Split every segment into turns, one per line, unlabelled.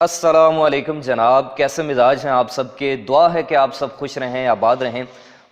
अस्सलामुअलैकुम जनाब, कैसे मिजाज हैं आप सबके। दुआ है कि आप सब खुश रहें, आबाद रहें।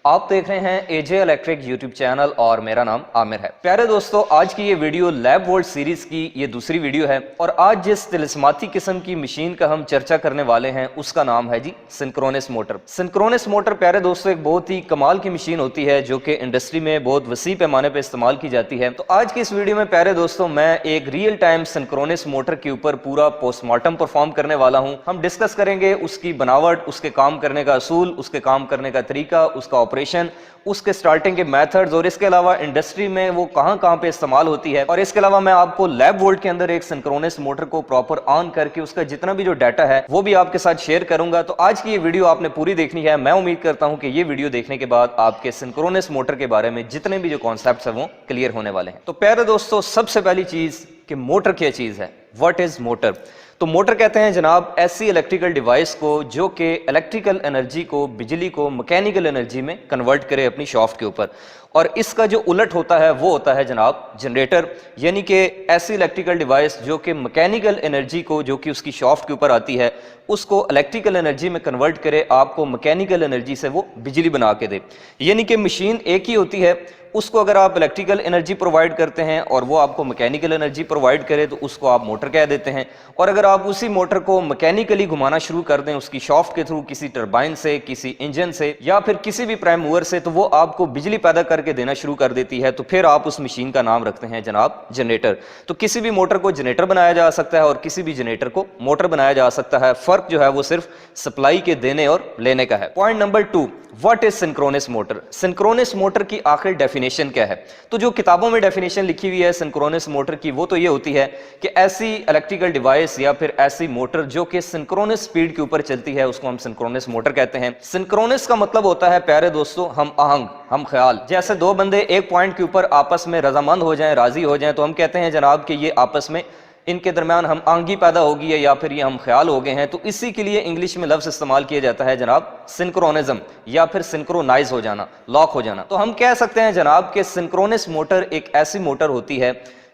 आप देख रहे हैं एजे इलेक्ट्रिक यूट्यूब चैनल और मेरा नाम आमिर है। प्यारे दोस्तों, आज की ये वीडियो लैब वोल्ट सीरीज की ये दूसरी वीडियो है और आज जिस तिलिस्माती किस्म की मशीन का हम चर्चा करने वाले हैं उसका नाम है जी सिंक्रोनस मोटर। सिंक्रोनस मोटर प्यारे दोस्तों एक बहुत ही कमाल की मशीन होती है जो कि इंडस्ट्री में बहुत वसी पैमाने पर इस्तेमाल की जाती है। तो आज की इस वीडियो में प्यारे दोस्तों मैं एक रियल टाइम सिंक्रोनस मोटर के ऊपर पूरा पोस्टमार्टम परफॉर्म करने वाला हूं। हम डिस्कस करेंगे उसकी बनावट, उसके काम करने का असूल, उसके काम करने का तरीका, उसका ऑपरेशन, उसके स्टार्टिंग के मेथड्स और इसके अलावा इंडस्ट्री में वो कहां पे इस्तेमाल होती है। और इसके अलावा मैं आपको लैब वोल्ट के अंदर एक सिंक्रोनस मोटर को प्रॉपर ऑन करके उसका जितना भी जो डाटा है वो भी आपके साथ शेयर करूंगा। तो आज की ये वीडियो आपने पूरी देखनी है। मैं उम्मीद करता हूं कि ये वीडियो देखने के बाद आपके सिंक्रोनस मोटर के बारे में जितने भी जो कॉन्सेप्ट्स है वो क्लियर होने वाले हैं। तो प्यारे दोस्तों, सबसे पहली चीज कि मोटर क्या चीज है, व्हाट इज मोटर। तो मोटर कहते हैं जनाब ऐसी इलेक्ट्रिकल डिवाइस को जो कि इलेक्ट्रिकल एनर्जी को, बिजली को मैकेनिकल एनर्जी में कन्वर्ट करे अपनी शाफ्ट के ऊपर। और इसका जो उलट होता है वो होता है जनाब जनरेटर, यानी कि ऐसी इलेक्ट्रिकल डिवाइस जो कि मैकेनिकल एनर्जी को जो कि उसकी शाफ्ट के ऊपर आती है उसको इलेक्ट्रिकल एनर्जी में कन्वर्ट करे, आपको मैकेनिकल एनर्जी से वो बिजली बना के दे। यानी कि मशीन एक ही होती है, उसको अगर आप इलेक्ट्रिकल एनर्जी प्रोवाइड करते हैं और वो आपको मैकेनिकल एनर्जी प्रोवाइड करे तो उसको आप मोटर कह देते हैं। और अगर आप उसी मोटर को मैकेनिकली घुमाना शुरू कर दें उसकी शाफ्ट के थ्रू, किसी टरबाइन से, किसी इंजन से या फिर किसी भी प्राइम मूवर से, तो वो आपको बिजली पैदा करके देना शुरू कर देती है। तो फिर आप उस मशीन का नाम रखते हैं जनाब जनरेटर। तो किसी भी मोटर को जनरेटर बनाया जा सकता है और किसी भी जनरेटर को मोटर बनाया जा सकता है। फर्क जो है वो सिर्फ सप्लाई के देने और लेने का है। Point number 2, what is synchronous motor. Synchronous motor की आखिर डेफिनेशन क्या है। तो जो किताबों में डेफिनेशन लिखी हुई है सिंक्रोनस मोटर की वो तो ये होती है कि ऐसी इलेक्ट्रिकल डिवाइस या फिर ऐसी मोटर जो कि सिंक्रोनस स्पीड के ऊपर चलती है उसको हम सिंक्रोनस मोटर कहते हैं। सिंक्रोनस का मतलब होता है प्यारे दोस्तों हम आहंग, हम ख्याल। जैसे दो बंदे एक पॉइंट के ऊपर आपस में रजामंद हो जाएं, राजी हो जाएं, तो हम कहते हैं जनाब कि ये आपस में इनके दरमियान हम आंगी पैदा होगी है या फिर ये हम ख्याल हो गए हैं। तो इसी के लिए इंग्लिश में लफ्ज इस्तेमाल किया जाता है जनाब सिंक्रोनिज्म या फिर सिंक्रोनाइज हो जाना, लॉक हो जाना। तो हम कह सकते हैं जनाब कि सिंक्रोनस मोटर एक ऐसी मोटर होती है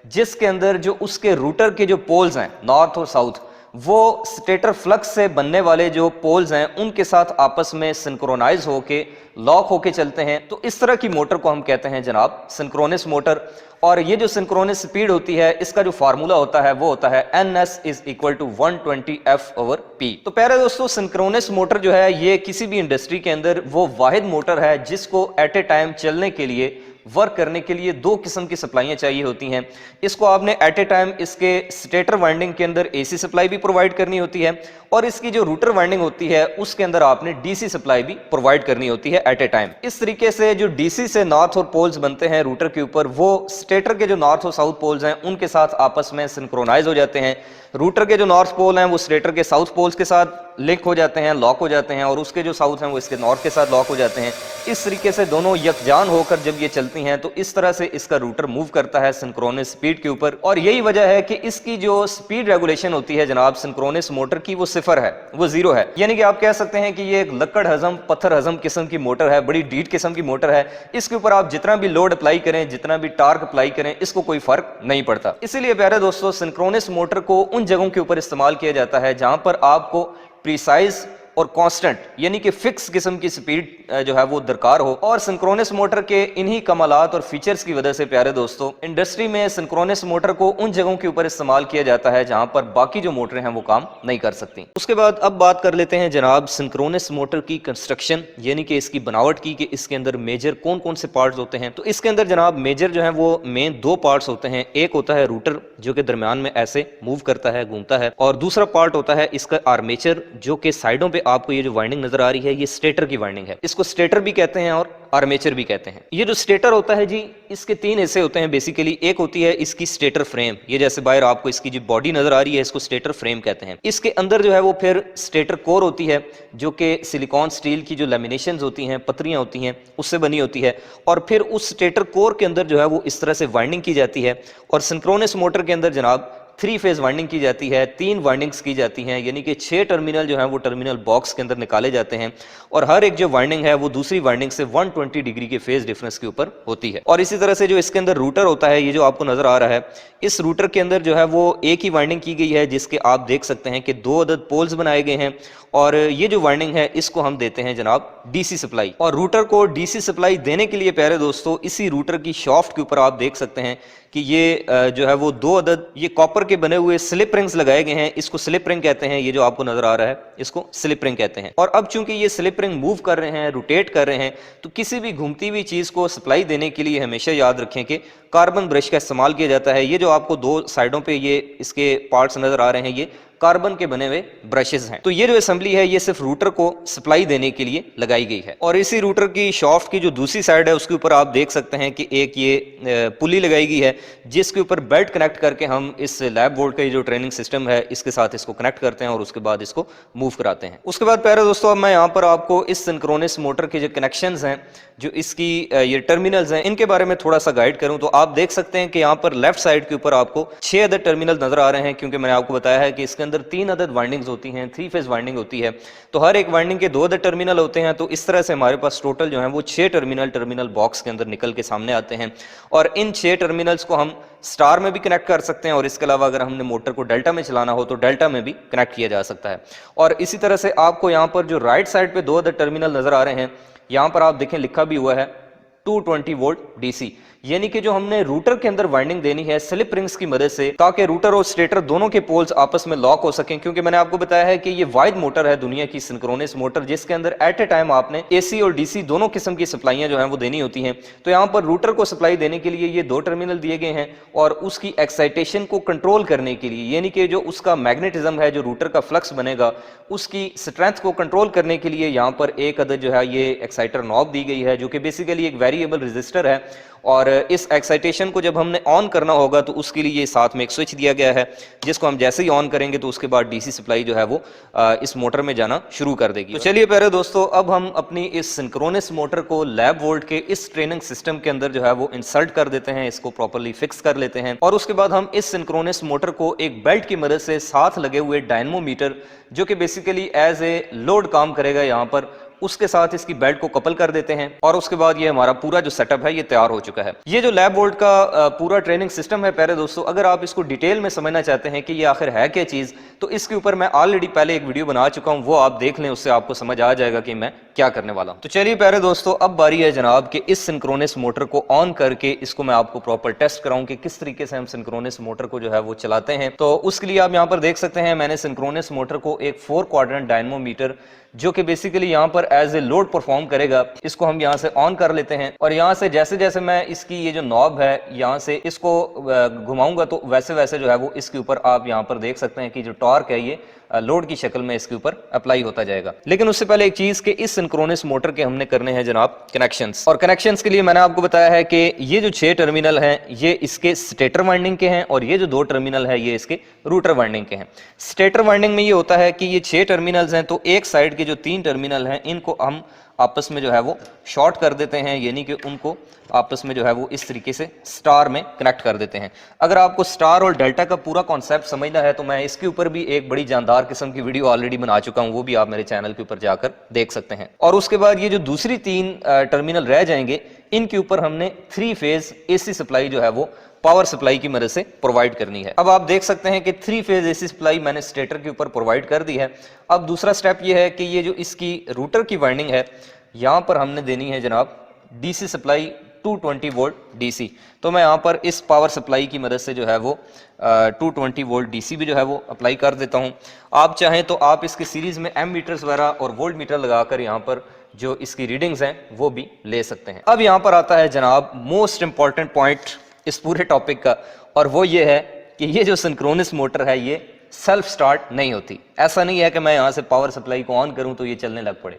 जिसके अंदर जो उसके रूटर के जो पोल्स हैं नॉर्थ और साउथ, वो स्टेटर फ्लक्स से बनने वाले जो पोल्स हैं उनके साथ आपस में सिंक्रोनाइज होके लॉक होके चलते हैं। तो इस तरह की मोटर को हम कहते हैं जनाब सिंक्रोनस मोटर। और ये जो सिंक्रोनस स्पीड होती है इसका जो फार्मूला होता है वो होता है NS = 120 F/P। तो प्यारे दोस्तों, सिंक्रोनस मोटर जो है ये किसी भी इंडस्ट्री के अंदर वो वाहिद मोटर है जिसको एट ए टाइम चलने के लिए, वर्क करने के लिए दो किस्म की सप्लाइयां चाहिए होती हैं। इसको आपने एट ए टाइम इसके स्टेटर वाइंडिंग के अंदर AC सप्लाई भी प्रोवाइड करनी होती है और इसकी जो रूटर वाइंडिंग होती है उसके अंदर आपने DC सप्लाई भी प्रोवाइड करनी होती है एट ए टाइम। इस तरीके से जो DC से नॉर्थ और पोल्स बनते हैं रूटर के ऊपर, वो स्टेटर के जो नॉर्थ और साउथ पोल्स हैं उनके साथ आपस में सिंक्रोनाइज हो जाते हैं। रूटर के जो नॉर्थ पोल हैं वो स्टेटर के साउथ पोल्स के साथ लिंक हो जाते हैं, लॉक हो जाते हैं, और उसके जो साउथ हैं वो इसके नॉर्थ के साथ लॉक हो जाते हैं। इस तरीके से दोनों यकजान होकर जब ये चलती हैं तो इस तरह से इसका रूटर मूव करता है सिंक्रोनस स्पीड के ऊपर। और यही वजह है कि इसकी जो स्पीड रेगुलेशन होती है जनाब सिंक्रोनस मोटर की वो सिफर है, वो जीरो है। यानी कि आप कह सकते हैं कि ये एक लक्कड़ हजम, पत्थर हजम किस्म की मोटर है, बड़ी डीट किस्म की मोटर है। इसके ऊपर आप जितना भी लोड अप्लाई करें, जितना भी टार्क अप्लाई करें, इसको कोई फर्क नहीं पड़ता। इसीलिए प्यारे दोस्तों सिंक्रोनस मोटर को उन जगहों के ऊपर इस्तेमाल किया जाता है जहां पर आपको प्रिसाइज और कांस्टेंट यानी कि फिक्स किस्म की स्पीड जो है वो दरकार हो। और सिंक्रोनस मोटर के इन्हीं कमालात और फीचर्स की वजह से प्यारे दोस्तों इंडस्ट्री में सिंक्रोनस मोटर को उन जगहों के ऊपर इस्तेमाल किया जाता है जहां पर बाकी जो मोटरें हैं वो काम नहीं कर सकती। उसके बाद अब बात कर लेते हैं जनाब सिंक्रोनस मोटर की कंस्ट्रक्शन यानी कि इसकी बनावट की, कि इसके अंदर मेजर कौन कौन से पार्ट्स होते हैं। तो इसके अंदर जनाब मेजर जो है वो मेन दो पार्ट्स होते हैं। एक होता है रूटर जो कि दरमियान में ऐसे मूव करता है, घूमता है, और दूसरा पार्ट होता है इसका आर्मेचर जो कि साइडों पे आपको ये जो वाइंडिंग नजर आ रही है ये स्टेटर की वाइंडिंग है। इसको स्टेटर भी कहते हैं और आर्मेचर भी कहते हैं। ये जो स्टेटर होता है जी इसके तीन हिस्से होते हैं बेसिकली। एक होती है इसकी स्टेटर फ्रेम, ये जैसे बाहर आपको इसकी जो बॉडी नजर आ रही है इसको स्टेटर फ्रेम कहते हैं। इसके अंदर जो है वो फिर स्टेटर कोर होती है जो कि सिलिकॉन स्टील की जो लैमिनेशंस होती हैं, पत्रियां होती हैं, उससे बनी होती है। और फिर उस स्टेटर कोर के अंदर जो है वो इस तरह से वाइंडिंग की जाती है। और सिंक्रोनस मोटर के अंदर जनाब 3 फेज वाइंडिंग की जाती है, 3 वाइंडिंग्स की जाती हैं, यानी कि 6 टर्मिनल जो है वो टर्मिनल बॉक्स के अंदर निकाले जाते हैं और हर एक जो वाइंडिंग है वो दूसरी वाइंडिंग से 120 डिग्री के फेज डिफरेंस के ऊपर होती है। और इसी तरह से जो इसके अंदर रूटर होता है, ये जो आपको नजर आ रहा है, इस रूटर के अंदर जो है वो एक ही वाइंडिंग की गई है, जिसके आप देख सकते हैं कि 2 अदद पोल्स बनाए गए हैं और ये जो वाइंडिंग है इसको हम देते हैं जनाब डीसी सप्लाई। और रूटर को डीसी सप्लाई देने के लिए प्यारे दोस्तों इसी रूटर की शाफ्ट के ऊपर आप देख सकते हैं कि ये जो है वो 2 अदद ये कॉपर के बने हुए स्लिप रिंग्स लगाए गए हैं। इसको स्लिप रिंग कहते हैं, ये जो आपको नजर आ रहा है इसको स्लिप रिंग कहते हैं। और अब चूंकि ये स्लिप रिंग मूव कर रहे हैं, रोटेट कर रहे हैं, तो किसी भी घूमती हुई चीज को सप्लाई देने के लिए हमेशा याद रखें कि कार्बन ब्रश का इस्तेमाल किया जाता है। ये जो आपको 2 साइडों पे ये इसके पार्ट्स नजर आ रहे हैं, ये कार्बन के बने हुए ब्रशेस हैं। तो ये जो असेंबली है ये सिर्फ रूटर को सप्लाई देने के लिए लगाई गई है। और इसी रूटर की शाफ्ट की जो दूसरी साइड है उसके ऊपर आप देख सकते हैं कि एक ये पुली लगाई गई है, जिसके ऊपर बेल्ट कनेक्ट करके हम इस लैब बोर्ड का जो ट्रेनिंग सिस्टम है इसके साथ इसको कनेक्ट करते हैं और उसके बाद इसको मूव कराते हैं। उसके बाद प्यारे दोस्तों अब मैं यहाँ पर आपको इस सिंक्रोनस मोटर के जो कनेक्शंस हैं, जो इसकी ये टर्मिनल्स हैं, इनके बारे में थोड़ा सा गाइड करूं तो आप देख सकते हैं कि यहाँ पर लेफ्ट साइड के ऊपर आपको 6 अदद टर्मिनल नजर आ रहे हैं, क्योंकि मैंने आपको बताया है कि इसके अंदर 3 अदद वाइंडिंग्स होती हैं, 3 फेज वाइंडिंग होती है, तो हर एक वाइंडिंग के 2 अदद टर्मिनल होते हैं। तो इस तरह से हमारे पास टोटल जो है वो 6 टर्मिनल बॉक्स के अंदर निकल के सामने आते हैं और इन 6 टर्मिनल्स को हम स्टार में भी कनेक्ट कर सकते हैं और इसके अलावा अगर हमने मोटर को डेल्टा में चलाना हो तो डेल्टा में भी कनेक्ट किया जा सकता है। और इसी तरह से आपको यहाँ पर जो राइट साइड पे 2 अदद टर्मिनल नजर आ रहे हैं, यहाँ पर आप देखें लिखा भी हुआ है 220 वोल्ट डीसी, यानी कि जो हमने रूटर के अंदर वाइंडिंग देनी है स्लिप रिंग्स की मदद से, ताकि रूटर और स्टेटर दोनों के पोल्स आपस में लॉक हो सकें। क्योंकि मैंने आपको बताया है कि ये वाइड मोटर है, दुनिया की सिंक्रोनस मोटर, जिसके अंदर एट ए टाइम आपने एसी और डीसी दोनों किस्म की सप्लाइयां जो हैं वो देनी होती हैं। तो यहाँ पर रूटर को सप्लाई देने के लिए ये 2 टर्मिनल दिए गए हैं और उसकी एक्साइटेशन को कंट्रोल करने के लिए, यानी कि जो उसका मैग्नेटिज्म है, जो रूटर का फ्लक्स बनेगा, उसकी स्ट्रेंथ को कंट्रोल करने के लिए यहाँ पर एक अदद जो है ये एक्साइटर नॉब दी गई है, जो कि बेसिकली एक वेरिएबल रजिस्टर है। और इस एक्साइटेशन को जब हमने ऑन करना होगा तो उसके लिए साथ में एक स्विच दिया गया है, जिसको हम जैसे ही ऑन करेंगे तो उसके बाद डीसी सप्लाई जो है वो इस मोटर में जाना शुरू कर देगी। तो चलिए प्यारे दोस्तों अब हम अपनी इस सिंक्रोनस मोटर को लैब वोल्ट के इस ट्रेनिंग सिस्टम के अंदर जो है वो इंसर्ट कर देते हैं, इसको प्रॉपर्ली फिक्स कर लेते हैं और उसके बाद हम इस सिंक्रोनस मोटर को एक बेल्ट की मदद से साथ लगे हुए डायनमोमीटर, जो कि बेसिकली एज ए लोड काम करेगा यहाँ पर, उसके साथ इसकी बेल्ट को कपल कर देते हैं और उसके बाद ये हमारा पूरा जो सेटअप है ये तैयार हो चुका है। ये जो लैब वोल्ट का पूरा ट्रेनिंग सिस्टम है प्यारे दोस्तों, अगर आप इसको डिटेल में समझना चाहते हैं कि ये आखिर है क्या चीज, तो इसके ऊपर मैं ऑलरेडी पहले एक वीडियो बना चुका हूं, वो आप देख लें, उससे आपको समझ आ जाएगा कि मैं क्या करने वाला हूं। तो चलिए प्यारे दोस्तों अब बारी है जनाब कि इस सिंक्रोनस मोटर को ऑन करके इसको मैं आपको प्रॉपर टेस्ट कराऊं कि किस तरीके से हम सिंक्रोनस मोटर को जो है वो चलाते हैं। तो उसके लिए आप यहाँ पर देख सकते हैं मैंने सिंक्रोनस मोटर को एक 4 क्वाड्रेंट डायनमोमीटर, जो कि बेसिकली यहाँ पर एज ए लोड परफॉर्म करेगा, इसको हम यहाँ से ऑन कर लेते हैं और यहाँ से जैसे जैसे मैं इसकी ये जो नॉब है यहाँ से इसको घुमाऊंगा तो वैसे वैसे जो है वो इसके ऊपर आप यहाँ पर देख सकते हैं कि जो टॉर्क है ये लोड की शक्ल में इसके ऊपर अप्लाई होता जाएगा। लेकिन उससे पहले एक चीज कि इस सिंक्रोनस मोटर के हमने करने हैं जनाब कनेक्शंस, और कनेक्शंस के लिए मैंने आपको बताया है कि ये जो 6 टर्मिनल हैं ये इसके स्टेटर वाइंडिंग के हैं और ये जो 2 टर्मिनल है ये इसके रूटर वाइंडिंग के हैं। स्टेटर वाइंडिंग में ये होता है कि ये 6 टर्मिनल्स हैं, तो एक साइड के जो 3 टर्मिनल हैं इनको हम आपस में जो है वो शॉर्ट कर देते हैं, यानी कि उनको आपस में जो है वो इस तरीके से स्टार में कनेक्ट कर देते हैं। अगर आपको स्टार और डेल्टा का पूरा कॉन्सेप्ट समझना है तो मैं इसके ऊपर भी एक बड़ी जानदार किस्म की वीडियो ऑलरेडी बना चुका हूं, वो भी आप मेरे चैनल के ऊपर जाकर देख सकते हैं। और उसके बाद ये जो दूसरी 3 टर्मिनल रह जाएंगे, इनके ऊपर हमने 3 फेज एसी सप्लाई जो है वो पावर सप्लाई की मदद से प्रोवाइड करनी है। अब आप देख सकते हैं कि 3 फेज एसी सप्लाई मैंने स्टेटर के ऊपर प्रोवाइड कर दी है। अब दूसरा स्टेप ये है कि ये जो इसकी रूटर की वाइंडिंग है यहाँ पर हमने देनी है जनाब डीसी सप्लाई 220 वोल्ट डीसी। तो मैं यहाँ पर इस पावर सप्लाई की मदद से जो है वो 220 वोल्ट डीसी भी जो है वो अप्लाई कर देता हूँ। आप चाहें तो आप इसके सीरीज में एम मीटर्स वगैरह और वोल्ट मीटर लगाकर यहाँ पर जो इसकी रीडिंग्स हैं वो भी ले सकते हैं। अब यहाँ पर आता है जनाब मोस्ट इंपॉर्टेंट पॉइंट इस पूरे टॉपिक का, और वो ये है कि ये जो सिंक्रोनस मोटर है ये सेल्फ स्टार्ट नहीं होती। ऐसा नहीं है कि मैं यहाँ से पावर सप्लाई को ऑन करूँ तो ये चलने लग पड़े।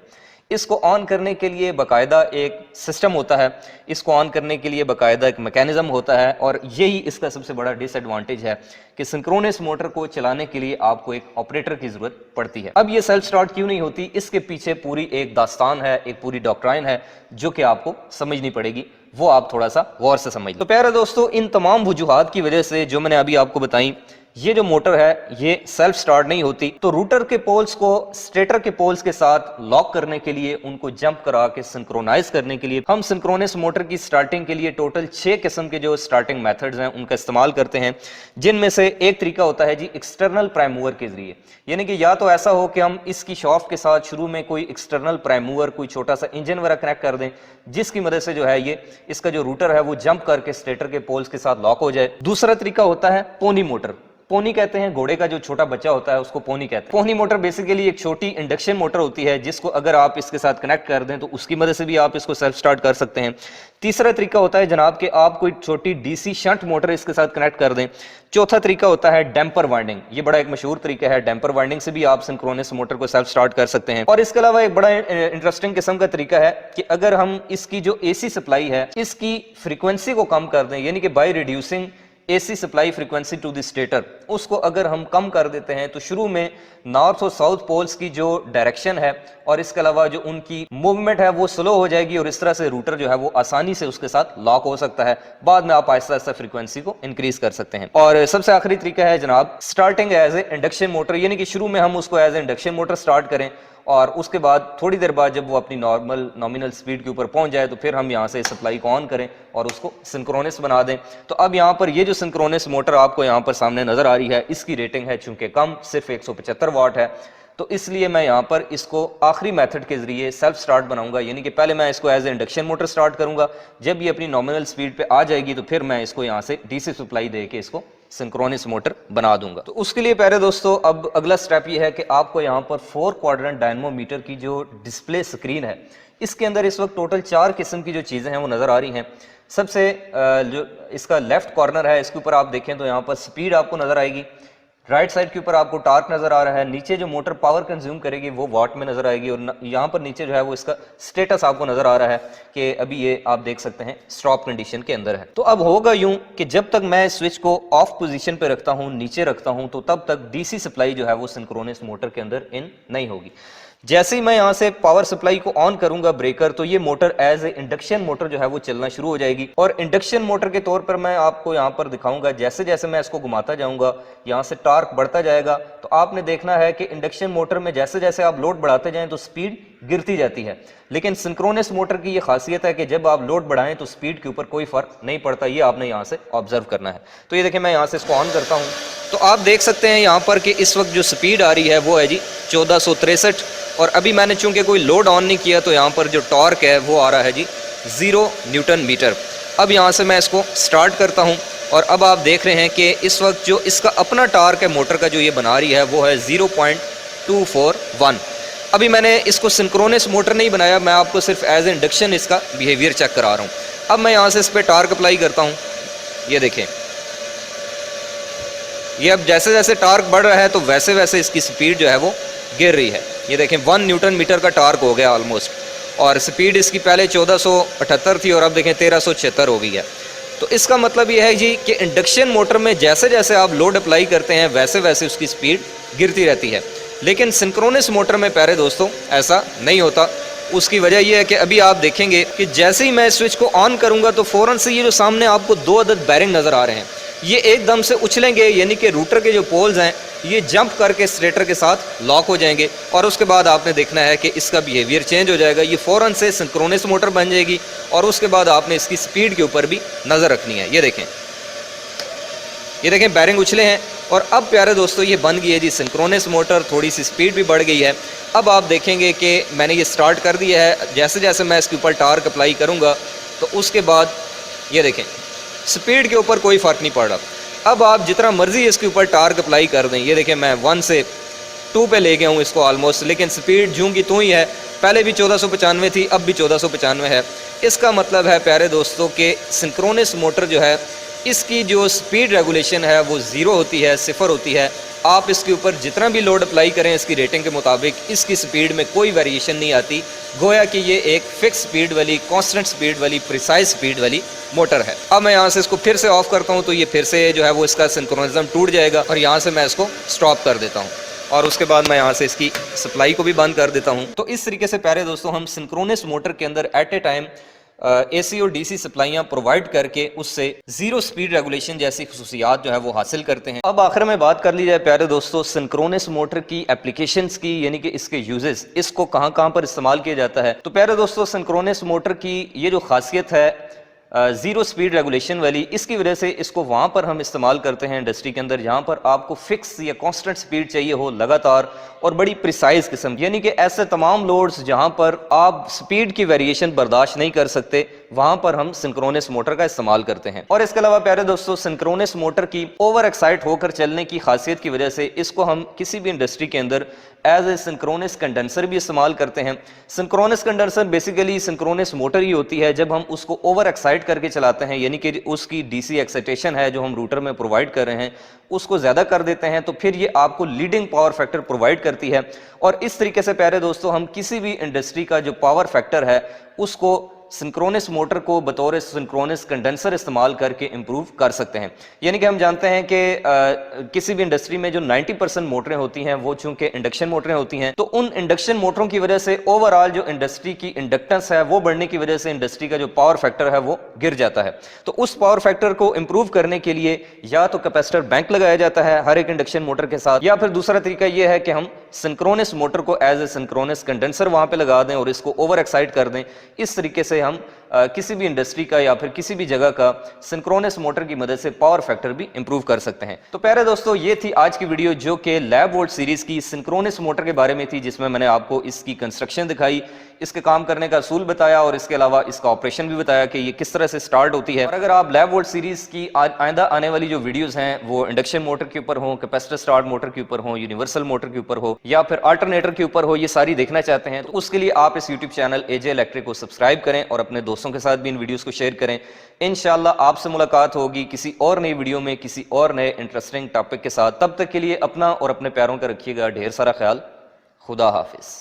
इसको ऑन करने के लिए बाकायदा एक सिस्टम होता है, इसको ऑन करने के लिए बाकायदा एक मैकेनिज्म होता है, और यही इसका सबसे बड़ा डिसएडवांटेज है कि सिंक्रोनस मोटर को चलाने के लिए आपको एक ऑपरेटर की जरूरत पड़ती है। अब ये सेल्फ स्टार्ट क्यों नहीं होती, इसके पीछे पूरी एक दास्तान है, एक पूरी डॉक्ट्राइन है जो कि आपको समझनी पड़ेगी, वो आप थोड़ा सा गौर से समझ लो। तो प्यारे दोस्तों, इन तमाम वजूहात की वजह से जो मैंने अभी आपको बताई ये जो मोटर है ये सेल्फ स्टार्ट नहीं होती, तो रूटर के पोल्स को स्टेटर के पोल्स के साथ लॉक करने के लिए, उनको जंप करा के सिंक्रोनाइज करने के लिए हम सिंक्रोनस मोटर की स्टार्टिंग के लिए टोटल 6 किस्म के जो स्टार्टिंग मेथड्स हैं उनका इस्तेमाल करते हैं, जिनमें से एक तरीका होता है जी एक्सटर्नल प्राइम मूवर के जरिए। यानी कि या तो ऐसा हो कि हम इसकी शॉफ्ट के साथ शुरू में कोई एक्सटर्नल प्राइम मूवर, कोई छोटा सा इंजन वगैरह कनेक्ट कर दें, जिसकी मदद से जो है ये इसका जो रूटर है वो जंप करके स्टेटर के पोल्स के साथ लॉक हो जाए। दूसरा तरीका होता है पोनी मोटर। पोनी कहते हैं घोड़े का जो छोटा बच्चा होता है उसको पोनी कहते हैं। पोनी मोटर बेसिकली एक छोटी इंडक्शन मोटर होती है, जिसको अगर आप इसके साथ कनेक्ट कर दें तो उसकी मदद से भी आप इसको सेल्फ स्टार्ट कर सकते हैं। तीसरा तरीका होता है जनाब कि आप कोई छोटी डीसी शंट मोटर इसके साथ कनेक्ट कर दें। चौथा तरीका होता है डैम्पर वाइंडिंग। ये बड़ा एक मशहूर तरीका है, डैम्पर वाइंडिंग से भी आप सिंक्रोनस मोटर को सेल्फ स्टार्ट कर सकते हैं। और इसके अलावा एक बड़ा इंटरेस्टिंग किस्म का तरीका है कि अगर हम इसकी जो एसी सप्लाई है इसकी फ्रीक्वेंसी को कम कर दें, यानी कि by reducing AC supply frequency to the stator, उसको अगर हम कम कर देते हैं तो शुरू में नॉर्थ और साउथ पोल्स की जो डायरेक्शन है और इसके अलावा जो उनकी मूवमेंट है वो स्लो हो जाएगी और इस तरह से रूटर जो है वो आसानी से उसके साथ लॉक हो सकता है। बाद में आप आहिस्ता आहिस्ता फ्रीक्वेंसी को इंक्रीज कर सकते हैं। और सबसे आखिरी तरीका है जनाब starting as a induction motor, यानी कि शुरू में हम उसको as a induction motor start करें और उसके बाद थोड़ी देर बाद जब वो अपनी नॉर्मल नॉमिनल स्पीड के ऊपर पहुंच जाए तो फिर हम यहाँ से सप्लाई को ऑन करें और उसको सिंक्रोनस बना दें। तो अब यहाँ पर ये जो सिंक्रोनस मोटर आपको यहाँ पर सामने नजर आ रही है, इसकी रेटिंग है चूंकि कम, सिर्फ 175 वाट है, तो इसलिए मैं यहाँ पर इसको आखिरी मेथड के जरिए सेल्फ स्टार्ट बनाऊंगा। यानी कि पहले मैं इसको as a induction motor start करूंगा, जब ये अपनी नॉमिनल स्पीड पे आ जाएगी तो फिर मैं इसको यहाँ से डीसी सप्लाई दे के इसको सिंक्रोनस मोटर बना दूंगा। तो उसके लिए प्यारे दोस्तों अब अगला स्टेप ये है कि आपको यहाँ पर 4 क्वाड्रेंट डायनमोमीटर की जो डिस्प्ले स्क्रीन है, इसके अंदर इस वक्त टोटल 4 किस्म की जो चीज़ें हैं वो नज़र आ रही हैं। सबसे जो इसका लेफ्ट कॉर्नर है इसके ऊपर आप देखें तो यहाँ पर स्पीड आपको नज़र आएगी, राइट साइड के ऊपर आपको टार्क नजर आ रहा है, नीचे जो मोटर पावर कंज्यूम करेगी वो वाट में नजर आएगी और यहाँ पर नीचे जो है वो इसका स्टेटस आपको नजर आ रहा है कि अभी ये आप देख सकते हैं स्टॉप कंडीशन के अंदर है। तो अब होगा यूं कि जब तक मैं स्विच को ऑफ पोजीशन पे रखता हूँ, नीचे रखता हूँ, तो तब तक डीसी सप्लाई जो है वो सिंक्रोनस मोटर के अंदर इन नहीं होगी। जैसे ही मैं यहाँ से पावर सप्लाई को ऑन करूंगा ब्रेकर, तो ये motor as a induction motor जो है वो चलना शुरू हो जाएगी। और इंडक्शन मोटर के तौर पर मैं आपको यहाँ पर दिखाऊंगा, जैसे जैसे मैं इसको घुमाता जाऊंगा यहाँ से टार्क बढ़ता जाएगा। तो आपने देखना है कि इंडक्शन मोटर में जैसे जैसे आप लोड बढ़ाते जाएं तो स्पीड गिरती जाती है, लेकिन सिंक्रोनस मोटर की ये खासियत है कि जब आप लोड बढ़ाएं तो स्पीड के ऊपर कोई फर्क नहीं पड़ता। ये आपने यहाँ से ऑब्जर्व करना है। तो ये देखिए मैं यहाँ से इसको ऑन करता हूँ तो आप देख सकते हैं यहाँ पर कि इस वक्त जो स्पीड आ रही है वो है जी 1463, और अभी मैंने चूंकि कोई लोड ऑन नहीं किया तो यहाँ पर जो टॉर्क है वो आ रहा है जी 0 न्यूटन मीटर। अब यहाँ से मैं इसको स्टार्ट करता हूँ और अब आप देख रहे हैं कि इस वक्त जो इसका अपना टार्क है मोटर का जो ये बना रही है वो है 0.241। अभी मैंने इसको सिंक्रोनस मोटर नहीं बनाया, मैं आपको सिर्फ एज इंडक्शन इसका बिहेवियर चेक करा रहा हूँ। अब मैं यहाँ से इस पर टार्क अप्लाई करता हूँ, ये देखें ये अब जैसे जैसे टार्क बढ़ रहा है तो वैसे वैसे इसकी स्पीड जो है वो गिर रही है। ये देखें 1 न्यूटन मीटर का टार्क हो गया ऑलमोस्ट, और स्पीड इसकी पहले 1478 थी और अब देखें 1376 हो गई है। तो इसका मतलब ये है जी कि इंडक्शन मोटर में जैसे जैसे आप लोड अप्लाई करते हैं वैसे वैसे उसकी स्पीड गिरती रहती है, लेकिन सिंक्रोनस मोटर में प्यारे दोस्तों ऐसा नहीं होता। उसकी वजह यह है कि अभी आप देखेंगे कि जैसे ही मैं स्विच को ऑन करूंगा तो फौरन से ये जो सामने आपको 2 अदद बैरिंग नज़र आ रहे हैं ये एकदम से उछलेंगे, यानी कि रूटर के जो पोल्स हैं ये जंप करके स्टेटर के साथ लॉक हो जाएंगे और उसके बाद आपने देखना है कि इसका बिहेवियर चेंज हो जाएगा, ये फ़ौरन से सिंक्रोनस मोटर बन जाएगी और उसके बाद आपने इसकी स्पीड के ऊपर भी नज़र रखनी है। ये देखें बैरिंग उछले हैं और अब प्यारे दोस्तों ये बन गई है जी सिंक्रोनस मोटर, थोड़ी सी स्पीड भी बढ़ गई है। अब आप देखेंगे कि मैंने ये स्टार्ट कर दिया है, जैसे जैसे मैं इसके ऊपर टार्क अप्लाई करूँगा तो उसके बाद ये देखें स्पीड के ऊपर कोई फ़र्क नहीं पड़ रहा। अब आप जितना मर्जी इसके ऊपर टार्क अप्लाई कर दें, ये देखें मैं 1 से 2 पे ले गया हूँ इसको ऑलमोस्ट, लेकिन स्पीड जूं की तू ही है। पहले भी 1495 थी, अब भी 1495 है। इसका मतलब है प्यारे दोस्तों कि सिंक्रोनस मोटर जो है इसकी जो स्पीड रेगुलेशन है वो 0 होती है, 0 होती है। आप इसके ऊपर जितना भी लोड अप्लाई करें इसकी रेटिंग के मुताबिक इसकी स्पीड में कोई वेरिएशन नहीं आती, गोया कि ये एक फिक्स स्पीड वाली, कांस्टेंट स्पीड वाली, प्रिसाइज स्पीड वाली मोटर है। अब मैं यहाँ से इसको फिर से ऑफ करता हूँ तो ये फिर से जो है वो इसका सिंक्रोनिज्म टूट जाएगा और यहाँ से मैं इसको स्टॉप कर देता हूँ और उसके बाद मैं यहाँ से इसकी सप्लाई को भी बंद कर देता हूँ। तो इस तरीके से प्यारे दोस्तों हम सिंक्रोनस मोटर के अंदर एट ए टाइम AC और DC सप्लाइयाँ प्रोवाइड करके उससे जीरो स्पीड रेगुलेशन जैसी खसूसियात जो है वो हासिल करते हैं। अब आखिर में बात कर ली जाए प्यारे दोस्तों सिंक्रोनस मोटर की एप्लीकेशंस की, यानी कि इसके यूजेस, इसको कहाँ कहाँ पर इस्तेमाल किया जाता है। तो प्यारे दोस्तों सिंक्रोनस मोटर की ये जो खासियत है जीरो स्पीड रेगुलेशन वाली, इसकी वजह से इसको वहां पर हम इस्तेमाल करते हैं इंडस्ट्री के अंदर जहां पर आपको फिक्स या कांस्टेंट स्पीड चाहिए हो लगातार और बड़ी प्रिसाइज किस्म, यानी कि ऐसे तमाम लोड्स जहां पर आप स्पीड की वेरिएशन बर्दाश्त नहीं कर सकते, वहां पर हम सिंक्रोनस मोटर का इस्तेमाल करते हैं। और इसके अलावा प्यारे दोस्तों सिंक्रोनस मोटर की ओवर एक्साइट होकर चलने की खासियत की वजह से इसको हम किसी भी इंडस्ट्री के अंदर एज ए सिंक्रोनस कंडेंसर भी इस्तेमाल करते हैं। Synchronous condenser basically synchronous motor ही होती है जब हम उसको ओवर एक्साइट करके चलाते हैं, यानी कि उसकी डीसी एक्साइटेशन है जो हम रूटर में प्रोवाइड कर रहे हैं उसको ज्यादा कर देते हैं, तो फिर ये आपको लीडिंग पावर फैक्टर प्रोवाइड करती है। और इस तरीके से प्यारे दोस्तों हम किसी भी इंडस्ट्री का जो पावर फैक्टर है उसको सिंक्रोनस मोटर को बतौर सिंक्रोनस कंडेंसर इस्तेमाल करके इंप्रूव कर सकते हैं। यानी कि हम जानते हैं कि किसी भी इंडस्ट्री में जो 90% मोटरें होती हैं वो चूंकि इंडक्शन मोटरें होती हैं, तो उन इंडक्शन मोटरों की वजह से ओवरऑल जो इंडस्ट्री की इंडक्टेंस है वो बढ़ने की वजह से इंडस्ट्री का जो पावर फैक्टर है वो गिर जाता है। तो उस पावर फैक्टर को इंप्रूव करने के लिए या तो कैपेसिटर बैंक लगाया जाता है हर एक इंडक्शन मोटर के साथ, या फिर दूसरा तरीका यह है कि हम सिंक्रोनस मोटर को एज ए सिंक्रोनस कंडेंसर वहां पे लगा दें और इसको ओवर एक्साइट कर दें। इस तरीके से हम किसी भी इंडस्ट्री का या फिर किसी भी जगह का सिंक्रोनस मोटर की मदद से पावर फैक्टर भी इंप्रूव कर सकते हैं। तो प्यारे दोस्तों ये थी आज की वीडियो जो कि लैब वोल्ट सीरीज की सिंक्रोनस मोटर के बारे में थी, जिसमें मैंने आपको इसकी कंस्ट्रक्शन दिखाई, इसके काम करने का असूल बताया और इसके अलावा इसका ऑपरेशन भी बताया कि ये किस तरह से स्टार्ट होती है। और अगर आप लैब वोल्ट सीरीज की आइंदा आने वाली जो वीडियोस हैं वो इंडक्शन मोटर के ऊपर हो, कैपेसिटर स्टार्ट मोटर के ऊपर हो, यूनिवर्सल मोटर के ऊपर हो या फिर अल्टरनेटर के ऊपर हो, ये सारी देखना चाहते हैं तो उसके लिए आप इस यूट्यूब चैनल एजे इलेक्ट्रिक को सब्सक्राइब करें और अपने दोस्तों के साथ भी इन वीडियोस को शेयर करें। इंशाल्लाह आपसे मुलाकात होगी किसी और नई वीडियो में किसी और नए इंटरेस्टिंग टॉपिक के साथ। तब तक के लिए अपना और अपने प्यारों का रखिएगा ढेर सारा ख्याल। खुदा हाफिज।